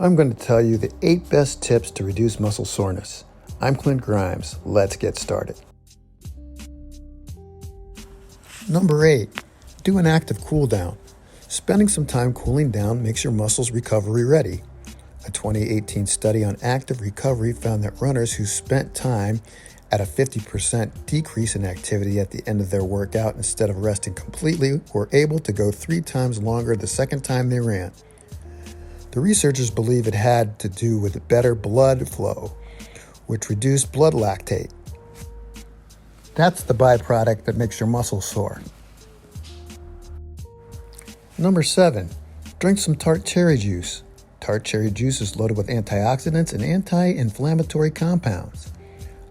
I'm going to tell you the 8 best tips to reduce muscle soreness. I'm Clint Grimes. Let's get started. Number 8, do an active cool down. Spending some time cooling down makes your muscles recovery ready. A 2018 study on active recovery found that runners who spent time at a 50% decrease in activity at the end of their workout instead of resting completely were able to go 3 times longer the second time they ran. The researchers believe it had to do with better blood flow, which reduced blood lactate. That's the byproduct that makes your muscles sore. Number 7, drink some tart cherry juice. Tart cherry juice is loaded with antioxidants and anti-inflammatory compounds.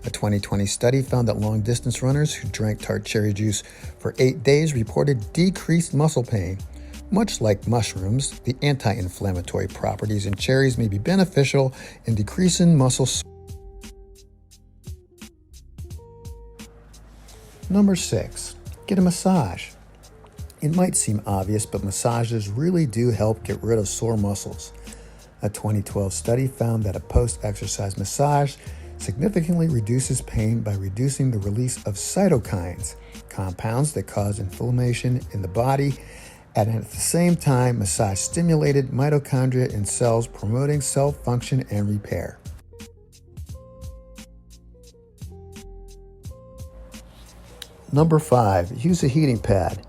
A 2020 study found that long-distance runners who drank tart cherry juice for 8 days reported decreased muscle pain. Much like mushrooms, the anti-inflammatory properties in cherries may be beneficial in decreasing muscle soreness. Number 6, get a massage. It might seem obvious, but massages really do help get rid of sore muscles. A 2012 study found that a post-exercise massage significantly reduces pain by reducing the release of cytokines, compounds that cause inflammation in the body, and at the same time, massage stimulated mitochondria in cells, promoting cell function and repair. Number 5, use a heating pad.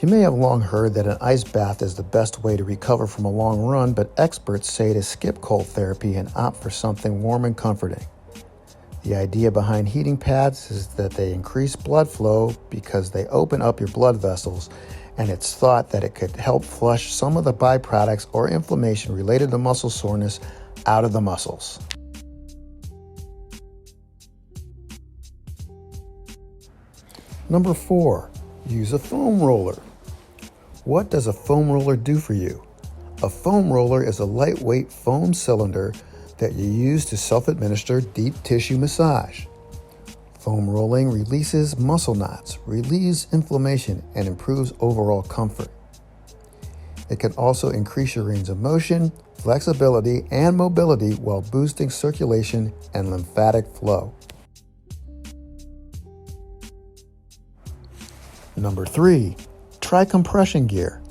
You may have long heard that an ice bath is the best way to recover from a long run, but experts say to skip cold therapy and opt for something warm and comforting. The idea behind heating pads is that they increase blood flow because they open up your blood vessels, and it's thought that it could help flush some of the byproducts or inflammation related to muscle soreness out of the muscles. Number 4, use a foam roller. What does a foam roller do for you? A foam roller is a lightweight foam cylinder that you use to self-administer deep tissue massage. Foam rolling releases muscle knots, relieves inflammation, and improves overall comfort. It can also increase your range of motion, flexibility, and mobility while boosting circulation and lymphatic flow. Number 3, try compression gear.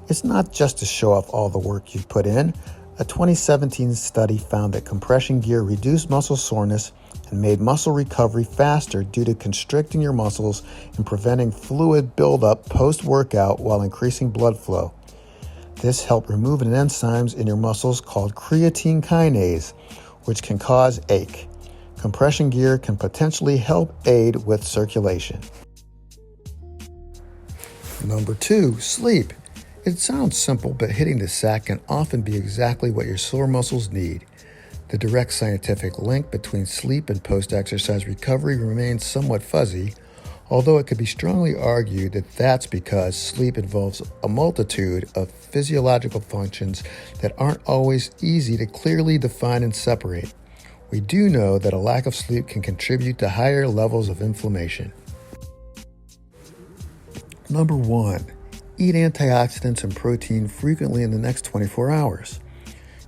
It's not just to show off all the work you've put in. A 2017 study found that compression gear reduced muscle soreness and made muscle recovery faster due to constricting your muscles and preventing fluid buildup post-workout while increasing blood flow. This helped remove an enzyme in your muscles called creatine kinase, which can cause ache. Compression gear can potentially help aid with circulation. Number 2, sleep. It sounds simple, but hitting the sack can often be exactly what your sore muscles need. The direct scientific link between sleep and post-exercise recovery remains somewhat fuzzy, although it could be strongly argued that that's because sleep involves a multitude of physiological functions that aren't always easy to clearly define and separate. We do know that a lack of sleep can contribute to higher levels of inflammation. Number 1, eat antioxidants and protein frequently in the next 24 hours.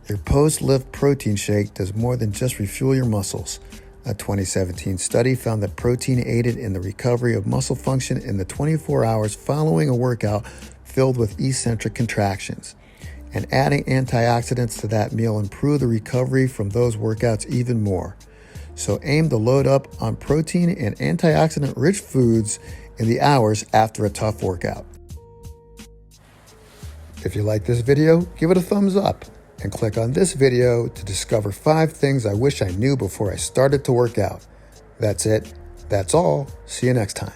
Your post-lift protein shake does more than just refuel your muscles. A 2017 study found that protein aided in the recovery of muscle function in the 24 hours following a workout filled with eccentric contractions. And adding antioxidants to that meal improved the recovery from those workouts even more. So aim to load up on protein and antioxidant-rich foods in the hours after a tough workout. If you like this video, give it a thumbs up and click on this video to discover 5 things I wish I knew before I started to work out. That's it. That's all. See you next time.